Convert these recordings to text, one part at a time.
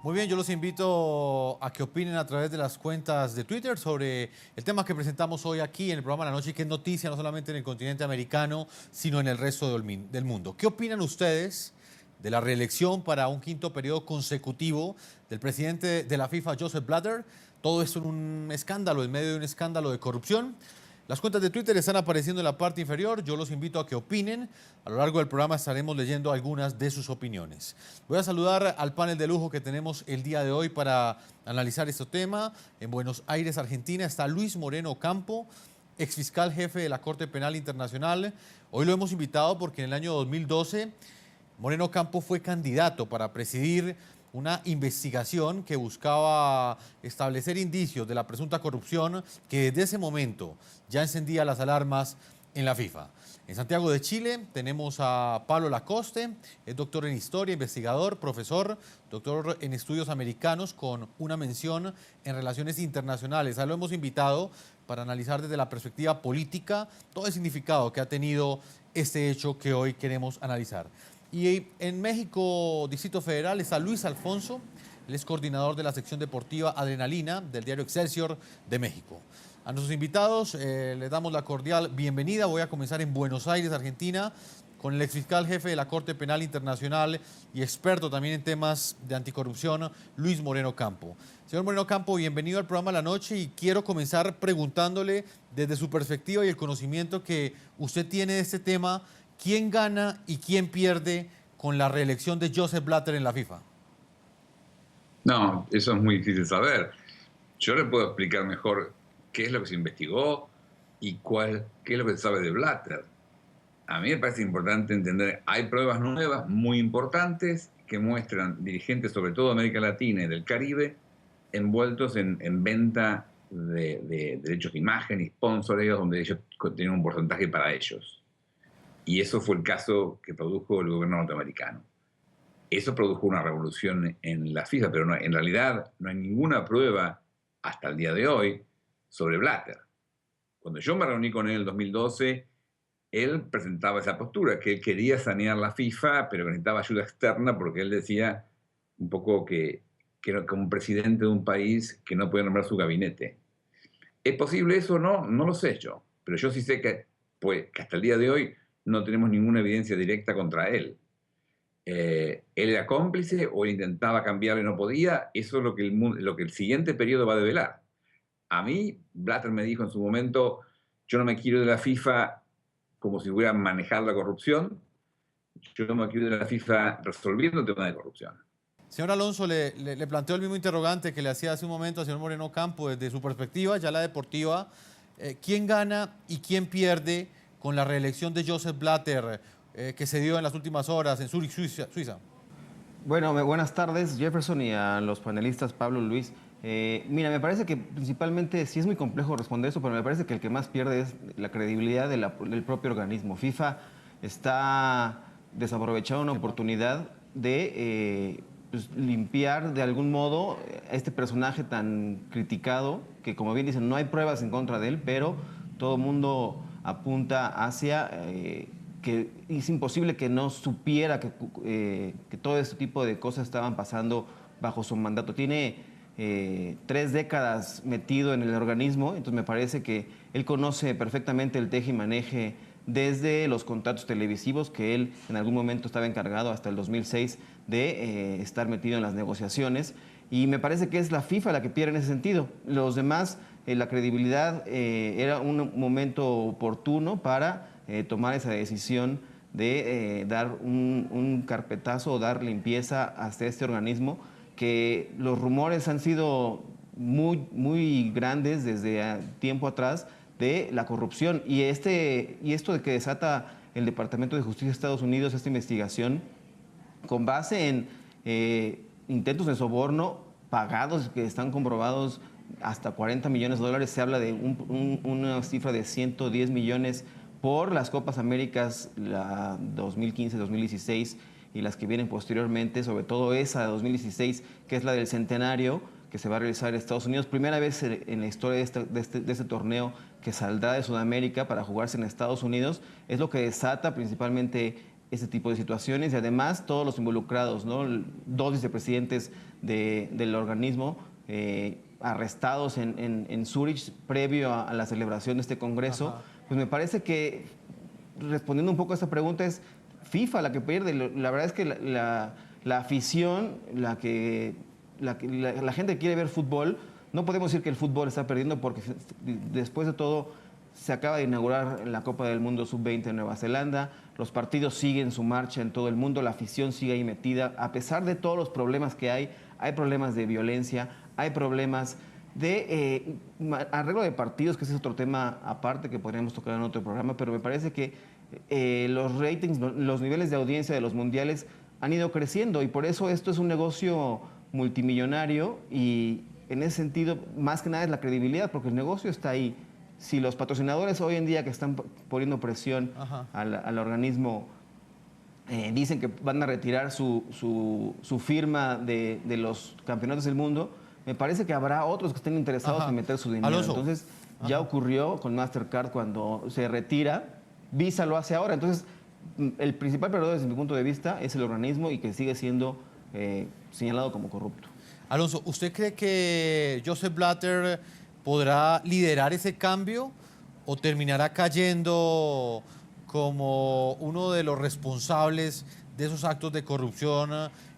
Muy bien, yo los invito a que opinen a través de las cuentas de Twitter sobre el tema que presentamos hoy aquí en el programa La Noche, que es noticia no solamente en el continente americano, sino en el resto del mundo. ¿Qué opinan ustedes de la reelección para un quinto periodo consecutivo del presidente de la FIFA, Joseph Blatter? Todo esto en un escándalo, en medio de un escándalo de corrupción. Las cuentas de Twitter están apareciendo en la parte inferior. Yo los invito a que opinen. A lo largo del programa estaremos leyendo algunas de sus opiniones. Voy a saludar al panel de lujo que tenemos el día de hoy para analizar este tema. En Buenos Aires, Argentina, está Luis Moreno Ocampo, exfiscal jefe de la Corte Penal Internacional. Hoy lo hemos invitado porque en el año 2012 Moreno Ocampo fue candidato para presidir una investigación que buscaba establecer indicios de la presunta corrupción que desde ese momento ya encendía las alarmas en la FIFA. En Santiago de Chile tenemos a Pablo Lacoste, es doctor en historia, investigador, profesor, doctor en estudios americanos con una mención en relaciones internacionales. A lo hemos invitado para analizar desde la perspectiva política todo el significado que ha tenido este hecho que hoy queremos analizar. Y en México, Distrito Federal, está Luis Alfonso, él es coordinador de la sección deportiva Adrenalina del diario Excelsior de México. A nuestros invitados les damos la cordial bienvenida. Voy a comenzar en Buenos Aires, Argentina, con el exfiscal jefe de la Corte Penal Internacional y experto también en temas de anticorrupción, Luis Moreno Ocampo. Señor Moreno Ocampo, bienvenido al programa La Noche y quiero comenzar preguntándole desde su perspectiva y el conocimiento que usted tiene de este tema, ¿quién gana y quién pierde con la reelección de Joseph Blatter en la FIFA? No, eso es muy difícil saber. Yo le puedo explicar mejor qué es lo que se investigó y qué es lo que se sabe de Blatter. A mí me parece importante entender, hay pruebas nuevas muy importantes que muestran dirigentes, sobre todo de América Latina y del Caribe, envueltos en venta de derechos de imagen y sponsors, donde ellos tenían un porcentaje para ellos. Y eso fue el caso que produjo el gobierno norteamericano. Eso produjo una revolución en la FIFA, pero en realidad no hay ninguna prueba hasta el día de hoy sobre Blatter. Cuando yo me reuní con él en el 2012, él presentaba esa postura, que él quería sanear la FIFA, pero que necesitaba ayuda externa porque él decía un poco que era como un presidente de un país que no podía nombrar su gabinete. ¿Es posible eso o no? No lo sé yo, pero yo sí sé que hasta el día de hoy no tenemos ninguna evidencia directa contra él. Él era cómplice o él intentaba cambiar y no podía. Eso es lo que el siguiente periodo va a develar. A mí, Blatter me dijo en su momento, yo no me quiero ir de la FIFA como si fuera a manejar la corrupción, yo no me quiero ir de la FIFA resolviendo el tema de corrupción. Señor Alonso, le planteo el mismo interrogante que le hacía hace un momento al señor Moreno Ocampo desde su perspectiva, ya la deportiva. ¿Quién gana y quién pierde con la reelección de Joseph Blatter que se dio en las últimas horas en Zúrich, Suiza? Bueno, buenas tardes, Jefferson, y a los panelistas, Pablo, Luis. Mira, me parece que principalmente, sí es muy complejo responder eso, pero me parece que el que más pierde es la credibilidad del propio organismo. FIFA está desaprovechando una oportunidad de pues, limpiar de algún modo a este personaje tan criticado, que como bien dicen, no hay pruebas en contra de él, pero todo el mundo apunta hacia que es imposible que no supiera que todo este tipo de cosas estaban pasando bajo su mandato. Tiene 3 décadas metido en el organismo, entonces me parece que él conoce perfectamente el teje y maneje desde los contratos televisivos, que él en algún momento estaba encargado hasta el 2006 de estar metido en las negociaciones, y me parece que es la FIFA la que pierde en ese sentido. Los demás, la credibilidad era un momento oportuno para tomar esa decisión de dar un carpetazo o dar limpieza hasta este organismo, que los rumores han sido muy grandes desde tiempo atrás de la corrupción. Y esto de que desata el Departamento de Justicia de Estados Unidos esta investigación con base en intentos de soborno pagados que están comprobados hasta $40 millones. Se habla de una cifra de 110 millones por las Copas Américas, la 2015-2016 y las que vienen posteriormente, sobre todo esa de 2016, que es la del centenario, que se va a realizar en Estados Unidos. Primera vez en la historia de este torneo que saldrá de Sudamérica para jugarse en Estados Unidos. Es lo que desata principalmente ese tipo de situaciones y además todos los involucrados, ¿no? Dos vicepresidentes del organismo arrestados en Zúrich previo a la celebración de este congreso. Ajá. Pues me parece que, respondiendo un poco a esta pregunta, es FIFA la que pierde. La verdad es que la afición, la gente que quiere ver fútbol, no podemos decir que el fútbol está perdiendo porque después de todo se acaba de inaugurar la Copa del Mundo Sub-20 en Nueva Zelanda, los partidos siguen su marcha en todo el mundo, la afición sigue ahí metida, a pesar de todos los problemas que hay problemas de violencia, hay problemas de arreglo de partidos, que ese es otro tema aparte que podríamos tocar en otro programa, pero me parece que los ratings, los niveles de audiencia de los mundiales han ido creciendo y por eso esto es un negocio multimillonario y en ese sentido, más que nada es la credibilidad, porque el negocio está ahí. Si los patrocinadores hoy en día que están poniendo presión al organismo dicen que van a retirar su firma de los campeonatos del mundo, me parece que habrá otros que estén interesados en meter su dinero. Alonso. Entonces, ya ocurrió con Mastercard cuando se retira, Visa lo hace ahora. Entonces, el principal perdedor desde mi punto de vista es el organismo y que sigue siendo señalado como corrupto. Alonso, ¿usted cree que Joseph Blatter podrá liderar ese cambio o terminará cayendo como uno de los responsables de esos actos de corrupción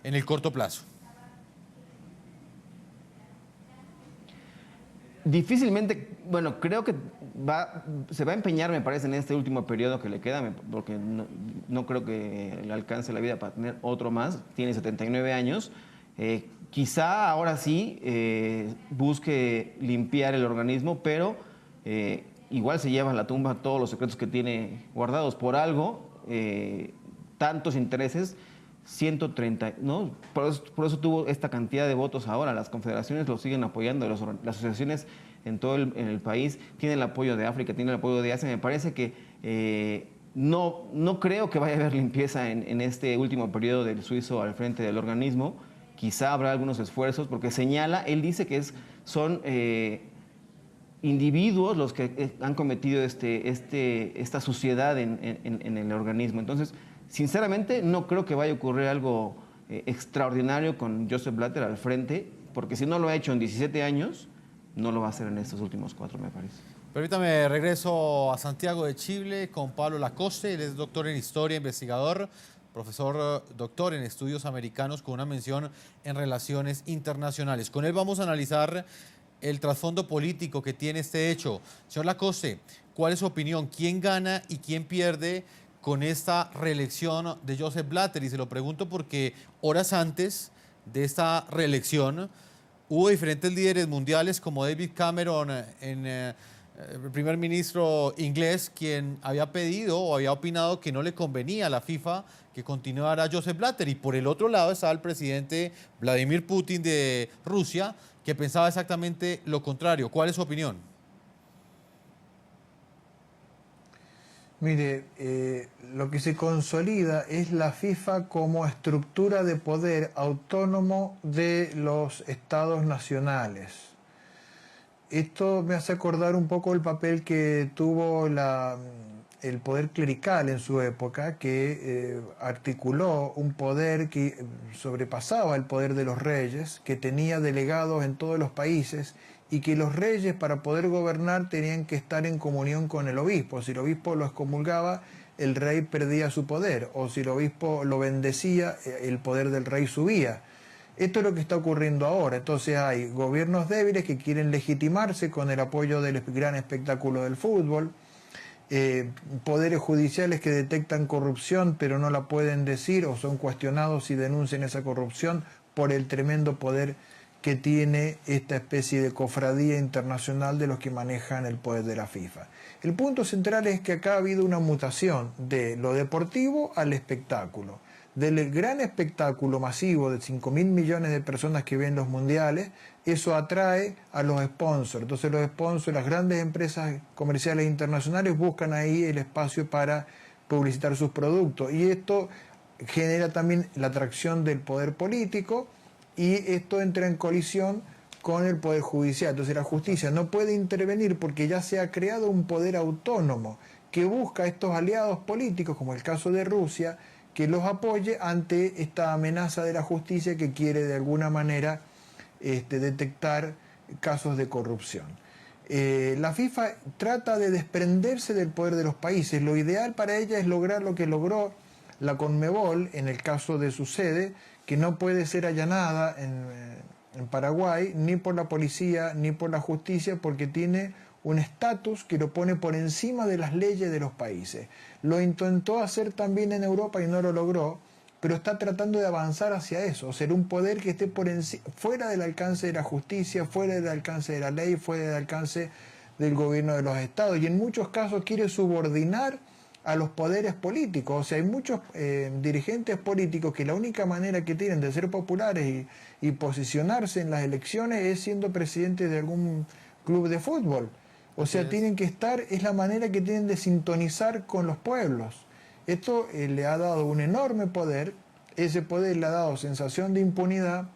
en el corto plazo? Difícilmente, bueno, creo que se va a empeñar, me parece, en este último periodo que le queda, porque no creo que le alcance la vida para tener otro más. Tiene 79 años. Quizá ahora sí busque limpiar el organismo, pero igual se lleva a la tumba todos los secretos que tiene guardados. Por algo, tantos intereses, 130, ¿no? Por eso tuvo esta cantidad de votos ahora. Las confederaciones lo siguen apoyando, las asociaciones en todo el país tienen el apoyo de África, tienen el apoyo de Asia. Me parece que no creo que vaya a haber limpieza en este último periodo del suizo al frente del organismo. Quizá habrá algunos esfuerzos, porque él dice que son individuos los que han cometido esta suciedad en el organismo. Entonces, sinceramente, no creo que vaya a ocurrir algo extraordinario con Joseph Blatter al frente, porque si no lo ha hecho en 17 años, no lo va a hacer en estos últimos 4, me parece. Permítame, regreso a Santiago de Chile con Pablo Lacoste. Él es doctor en Historia, investigador, profesor doctor en Estudios Americanos con una mención en Relaciones Internacionales. Con él vamos a analizar el trasfondo político que tiene este hecho. Señor Lacoste, ¿cuál es su opinión? ¿Quién gana y quién pierde con esta reelección de Joseph Blatter? Y se lo pregunto porque horas antes de esta reelección hubo diferentes líderes mundiales como David Cameron, el primer ministro inglés, quien había pedido o había opinado que no le convenía a la FIFA que continuara Joseph Blatter. Y por el otro lado estaba el presidente Vladimir Putin de Rusia, que pensaba exactamente lo contrario. ¿Cuál es su opinión? Mire, lo que se consolida es la FIFA como estructura de poder autónomo de los estados nacionales. Esto me hace acordar un poco el papel que tuvo el poder clerical en su época, que articuló un poder que sobrepasaba el poder de los reyes, que tenía delegados en todos los países, y que los reyes, para poder gobernar, tenían que estar en comunión con el obispo. Si el obispo lo excomulgaba, el rey perdía su poder, o si el obispo lo bendecía, el poder del rey subía. Esto es lo que está ocurriendo ahora. Entonces hay gobiernos débiles que quieren legitimarse con el apoyo del gran espectáculo del fútbol, poderes judiciales que detectan corrupción pero no la pueden decir o son cuestionados y denuncian esa corrupción por el tremendo poder que tiene esta especie de cofradía internacional de los que manejan el poder de la FIFA. El punto central es que acá ha habido una mutación de lo deportivo al espectáculo. Del gran espectáculo masivo de 5.000 millones de personas que ven los mundiales, eso atrae a los sponsors. Entonces los sponsors, las grandes empresas comerciales internacionales buscan ahí el espacio para publicitar sus productos. Y esto genera también la atracción del poder político, y esto entra en colisión con el poder judicial. Entonces la justicia no puede intervenir porque ya se ha creado un poder autónomo que busca estos aliados políticos, como el caso de Rusia, que los apoye ante esta amenaza de la justicia que quiere de alguna manera detectar casos de corrupción. La FIFA trata de desprenderse del poder de los países. Lo ideal para ella es lograr lo que logró la Conmebol en el caso de su sede, que no puede ser allanada en Paraguay ni por la policía ni por la justicia, porque tiene un estatus que lo pone por encima de las leyes de los países. Lo intentó hacer también en Europa y no lo logró, pero está tratando de avanzar hacia eso, ser un poder que esté fuera del alcance de la justicia, fuera del alcance de la ley, fuera del alcance del gobierno de los estados, y en muchos casos quiere subordinar a los poderes políticos. O sea, hay muchos dirigentes políticos que la única manera que tienen de ser populares y posicionarse en las elecciones es siendo presidentes de algún club de fútbol. O sea, tienen que estar, es la manera que tienen de sintonizar con los pueblos. Esto le ha dado un enorme poder, ese poder le ha dado sensación de impunidad,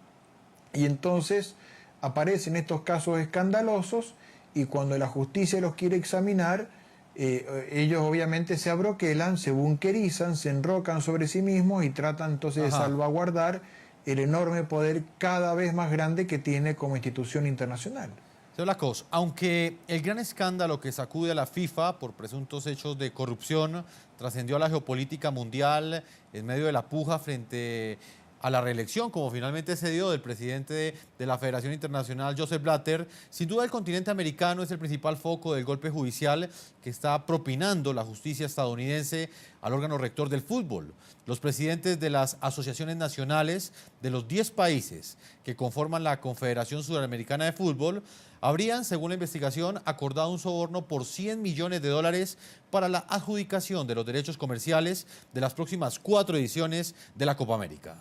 y entonces aparecen estos casos escandalosos, y cuando la justicia los quiere examinar, ellos obviamente se abroquelan, se bunkerizan, se enrocan sobre sí mismos y tratan entonces de salvaguardar el enorme poder cada vez más grande que tiene como institución internacional. Señor Lacoste, aunque el gran escándalo que sacude a la FIFA por presuntos hechos de corrupción trascendió a la geopolítica mundial en medio de la puja frente a la reelección, como finalmente se dio del presidente de la Federación Internacional, Joseph Blatter, sin duda el continente americano es el principal foco del golpe judicial que está propinando la justicia estadounidense al órgano rector del fútbol. Los presidentes de las asociaciones nacionales de los 10 países que conforman la Confederación Sudamericana de Fútbol habrían, según la investigación, acordado un soborno por $100 millones para la adjudicación de los derechos comerciales de las próximas 4 ediciones de la Copa América.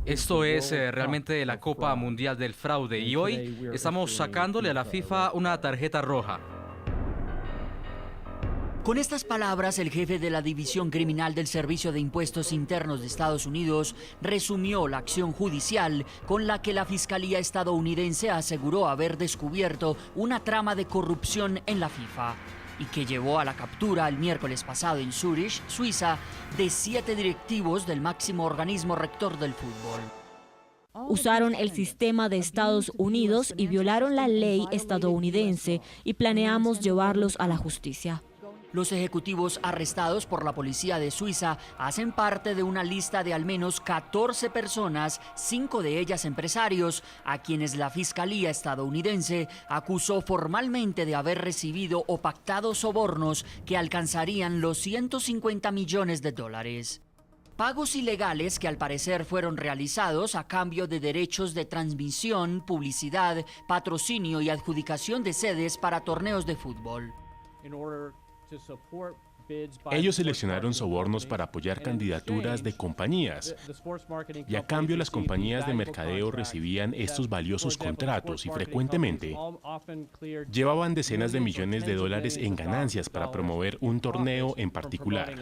Esto es realmente la Copa Mundial del Fraude, y hoy estamos sacándole a la FIFA una tarjeta roja. Con estas palabras, el jefe de la División Criminal del Servicio de Impuestos Internos de Estados Unidos resumió la acción judicial con la que la Fiscalía estadounidense aseguró haber descubierto una trama de corrupción en la FIFA y que llevó a la captura el miércoles pasado en Zúrich, Suiza, de 7 directivos del máximo organismo rector del fútbol. Usaron el sistema de Estados Unidos y violaron la ley estadounidense, y planeamos llevarlos a la justicia. Los ejecutivos arrestados por la policía de Suiza hacen parte de una lista de al menos 14 personas, 5 de ellas empresarios, a quienes la Fiscalía estadounidense acusó formalmente de haber recibido o pactado sobornos que alcanzarían los $150 millones. Pagos ilegales que al parecer fueron realizados a cambio de derechos de transmisión, publicidad, patrocinio y adjudicación de sedes para torneos de fútbol. Ellos seleccionaron sobornos para apoyar candidaturas de compañías, y a cambio las compañías de mercadeo recibían estos valiosos contratos y frecuentemente llevaban decenas de millones de dólares en ganancias para promover un torneo en particular.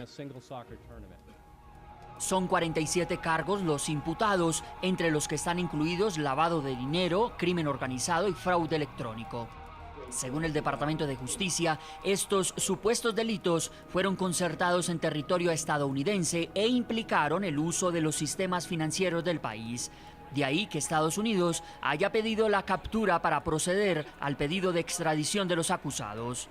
Son 47 cargos los imputados, entre los que están incluidos lavado de dinero, crimen organizado y fraude electrónico. Según el Departamento de Justicia, estos supuestos delitos fueron concertados en territorio estadounidense e implicaron el uso de los sistemas financieros del país. De ahí que Estados Unidos haya pedido la captura para proceder al pedido de extradición de los acusados.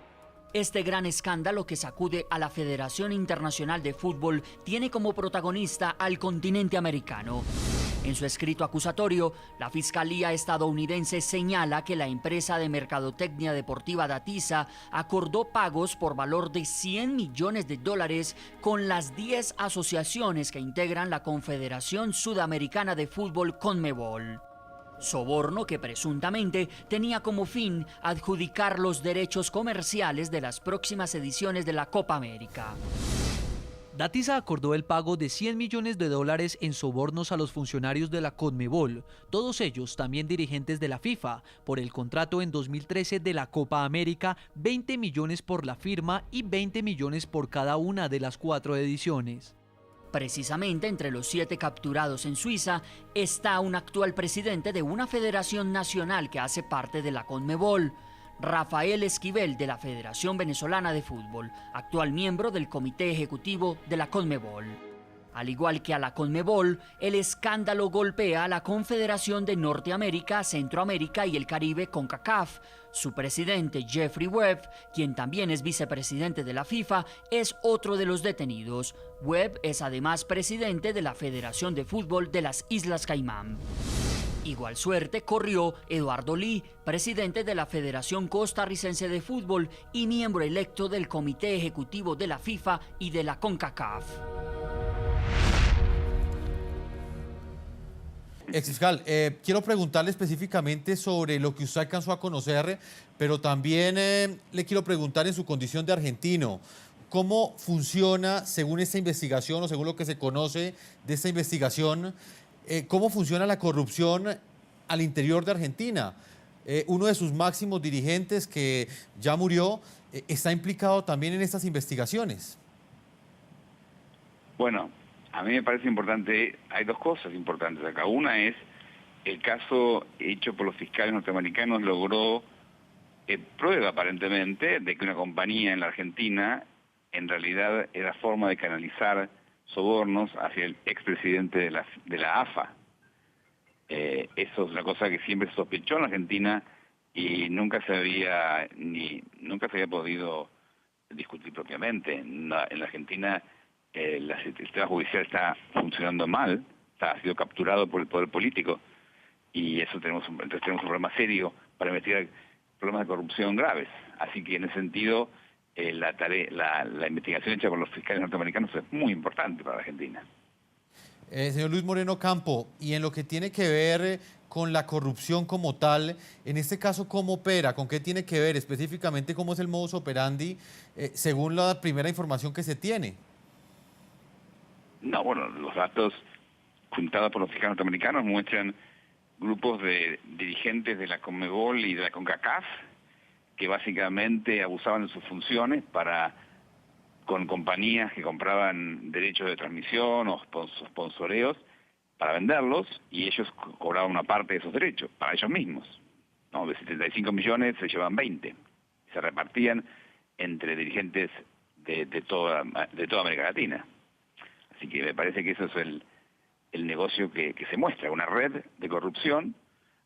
Este gran escándalo que sacude a la Federación Internacional de Fútbol tiene como protagonista al continente americano. En su escrito acusatorio, la Fiscalía estadounidense señala que la empresa de mercadotecnia deportiva Datisa acordó pagos por valor de $100 millones con las 10 asociaciones que integran la Confederación Sudamericana de Fútbol Conmebol. Soborno que presuntamente tenía como fin adjudicar los derechos comerciales de las próximas ediciones de la Copa América. Datisa acordó el pago de $100 millones en sobornos a los funcionarios de la Conmebol, todos ellos también dirigentes de la FIFA, por el contrato en 2013 de la Copa América, 20 millones por la firma y 20 millones por cada una de las 4 ediciones. Precisamente entre los 7 capturados en Suiza está un actual presidente de una federación nacional que hace parte de la Conmebol. Rafael Esquivel de la Federación Venezolana de Fútbol, actual miembro del Comité Ejecutivo de la Conmebol. Al igual que a la Conmebol, el escándalo golpea a la Confederación de Norteamérica, Centroamérica y el Caribe, CONCACAF. Su presidente, Jeffrey Webb, quien también es vicepresidente de la FIFA, es otro de los detenidos. Webb es además presidente de la Federación de Fútbol de las Islas Caimán. Igual suerte corrió Eduardo Lee, presidente de la Federación Costarricense de Fútbol y miembro electo del Comité Ejecutivo de la FIFA y de la CONCACAF. Exfiscal, quiero preguntarle específicamente sobre lo que usted alcanzó a conocer, pero también le quiero preguntar en su condición de argentino, ¿cómo funciona, según esta investigación o según lo que se conoce de esta investigación, cómo funciona la corrupción al interior de Argentina? Uno de sus máximos dirigentes, que ya murió, está implicado también en estas investigaciones. Bueno, a mí me parece importante, hay dos cosas importantes acá. Una es, el caso hecho por los fiscales norteamericanos logró prueba aparentemente de que una compañía en la Argentina en realidad era forma de canalizar sobornos hacia el expresidente de la AFA. Eso es una cosa que siempre se sospechó en la Argentina y nunca se había podido discutir propiamente. En la Argentina el sistema judicial está funcionando mal, ha sido capturado por el poder político y eso tenemos un problema serio para investigar problemas de corrupción graves. Así que en ese sentido la investigación hecha por los fiscales norteamericanos es muy importante para la Argentina. Señor Luis Moreno Campo, y en lo que tiene que ver con la corrupción como tal, en este caso, ¿cómo opera? ¿Con qué tiene que ver? Específicamente, ¿cómo es el modus operandi según la primera información que se tiene? No, bueno, los datos juntados por los fiscales norteamericanos muestran grupos de dirigentes de la Conmebol y de la CONCACAF que básicamente abusaban de sus funciones con compañías que compraban derechos de transmisión o sponsoreos para venderlos, y ellos cobraban una parte de esos derechos para ellos mismos. ¿No? De 75 millones se llevan 20. Se repartían entre dirigentes de toda América Latina. Así que me parece que eso es el negocio que se muestra, una red de corrupción,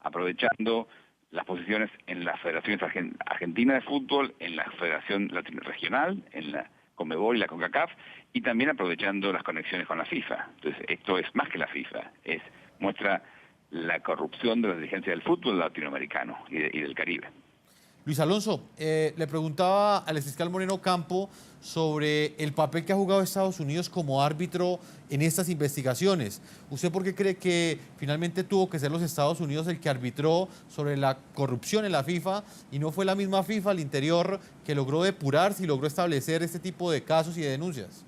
aprovechando las posiciones en la Federación Argentina de Fútbol, en la Federación Regional, en la Conmebol y la CONCACAF, y también aprovechando las conexiones con la FIFA. Entonces, esto es más que la FIFA, muestra la corrupción de la dirigencia del fútbol latinoamericano y del Caribe. Luis Alonso, le preguntaba al exfiscal Moreno Campo sobre el papel que ha jugado Estados Unidos como árbitro en estas investigaciones. ¿Usted por qué cree que finalmente tuvo que ser los Estados Unidos el que arbitró sobre la corrupción en la FIFA y no fue la misma FIFA al interior que logró depurarse y logró establecer este tipo de casos y de denuncias?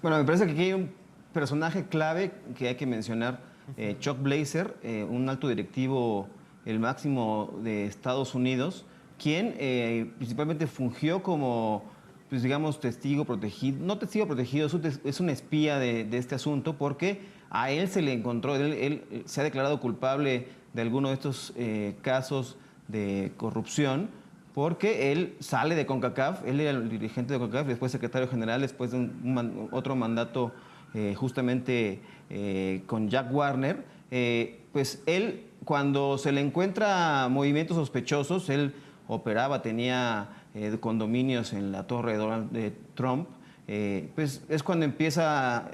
Bueno, me parece que aquí hay un personaje clave que hay que mencionar. Chuck Blazer, un alto directivo, el máximo de Estados Unidos, quien principalmente fungió como, pues digamos, testigo protegido, no testigo protegido, es un espía de este asunto, porque a él se le encontró, él se ha declarado culpable de alguno de estos casos de corrupción, porque él sale de CONCACAF, él era el dirigente de CONCACAF, después secretario general, después de otro mandato justamente con Jack Warner, pues él, cuando se le encuentra movimientos sospechosos, él operaba, tenía condominios en la torre de Trump, pues es cuando empieza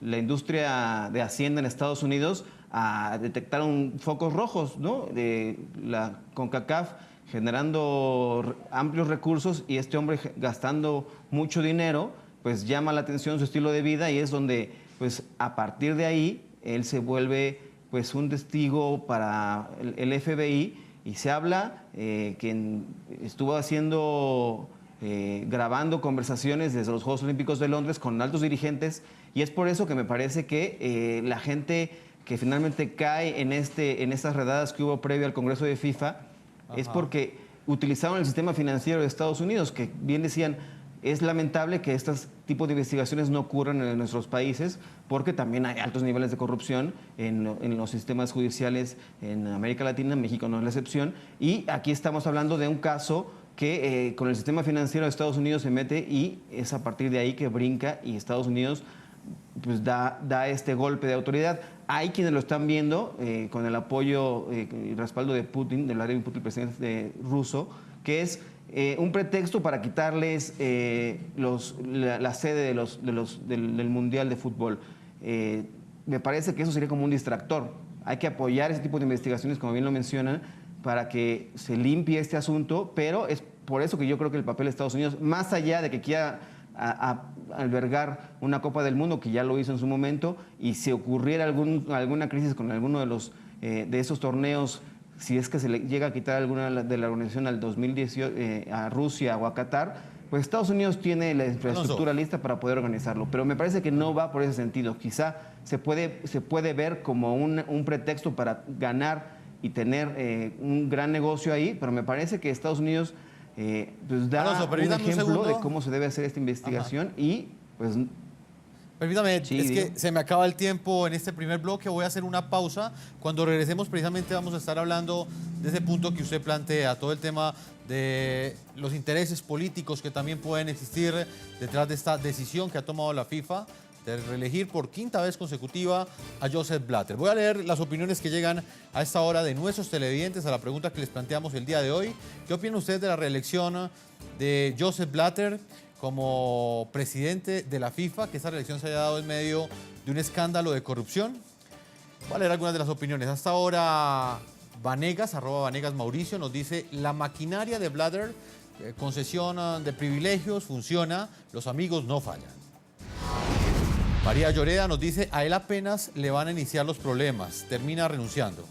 la industria de Hacienda en Estados Unidos a detectar focos rojos, ¿no? De la CONCACAF generando amplios recursos y este hombre gastando mucho dinero, pues llama la atención su estilo de vida, y es donde, pues a partir de ahí, él se vuelve pues un testigo para el FBI, y se habla que estuvo grabando conversaciones desde los Juegos Olímpicos de Londres con altos dirigentes, y es por eso que me parece que la gente que finalmente cae en estas redadas que hubo previo al Congreso de FIFA, es porque utilizaron el sistema financiero de Estados Unidos, que bien decían, Es lamentable que estos tipos de investigaciones no ocurran en nuestros países porque también hay altos niveles de corrupción en los sistemas judiciales en América Latina, México no es la excepción, y aquí estamos hablando de un caso que con el sistema financiero de Estados Unidos se mete y es a partir de ahí que brinca y Estados Unidos pues da este golpe de autoridad. Hay quienes lo están viendo con el apoyo y respaldo de Putin, de Vladimir Putin, el presidente ruso, que es un pretexto para quitarles la sede del Mundial de Fútbol. Me parece que eso sería como un distractor. Hay que apoyar ese tipo de investigaciones, como bien lo mencionan, para que se limpie este asunto, pero es por eso que yo creo que el papel de Estados Unidos, más allá de que quiera albergar una Copa del Mundo, que ya lo hizo en su momento, y si ocurriera alguna crisis con alguno de esos torneos, si es que se le llega a quitar alguna de la organización al 2018 a Rusia o a Qatar, pues Estados Unidos tiene la infraestructura lista para poder organizarlo. Pero me parece que no va por ese sentido. Quizá se puede ver como un pretexto para ganar y tener un gran negocio ahí, pero me parece que Estados Unidos pues da un ejemplo de cómo se debe hacer esta investigación. Y pues... Permítame, sí, es que se me acaba el tiempo en este primer bloque, voy a hacer una pausa. Cuando regresemos precisamente vamos a estar hablando de ese punto que usted plantea, todo el tema de los intereses políticos que también pueden existir detrás de esta decisión que ha tomado la FIFA de reelegir por quinta vez consecutiva a Joseph Blatter. Voy a leer las opiniones que llegan a esta hora de nuestros televidentes a la pregunta que les planteamos el día de hoy. ¿Qué opinan ustedes de la reelección de Joseph Blatter como presidente de la FIFA, que esa reelección se haya dado en medio de un escándalo de corrupción? Voy a leer algunas de las opiniones. Hasta ahora, Vanegas, @Vanegas Mauricio, nos dice: la maquinaria de Blatter, concesión de privilegios, funciona, los amigos no fallan. María Lloreda nos dice: a él apenas le van a iniciar los problemas, termina renunciando.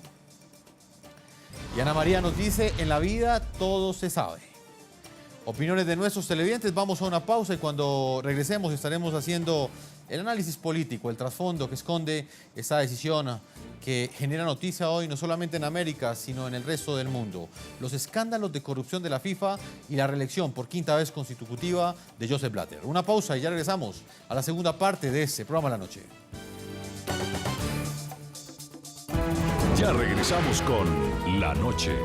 Y Ana María nos dice: en la vida todo se sabe. Opiniones de nuestros televidentes. Vamos a una pausa y cuando regresemos estaremos haciendo el análisis político, el trasfondo que esconde esta decisión que genera noticia hoy no solamente en América, sino en el resto del mundo. Los escándalos de corrupción de la FIFA y la reelección por quinta vez consecutiva de Joseph Blatter. Una pausa y ya regresamos a la segunda parte de este programa La Noche. Ya regresamos con La Noche.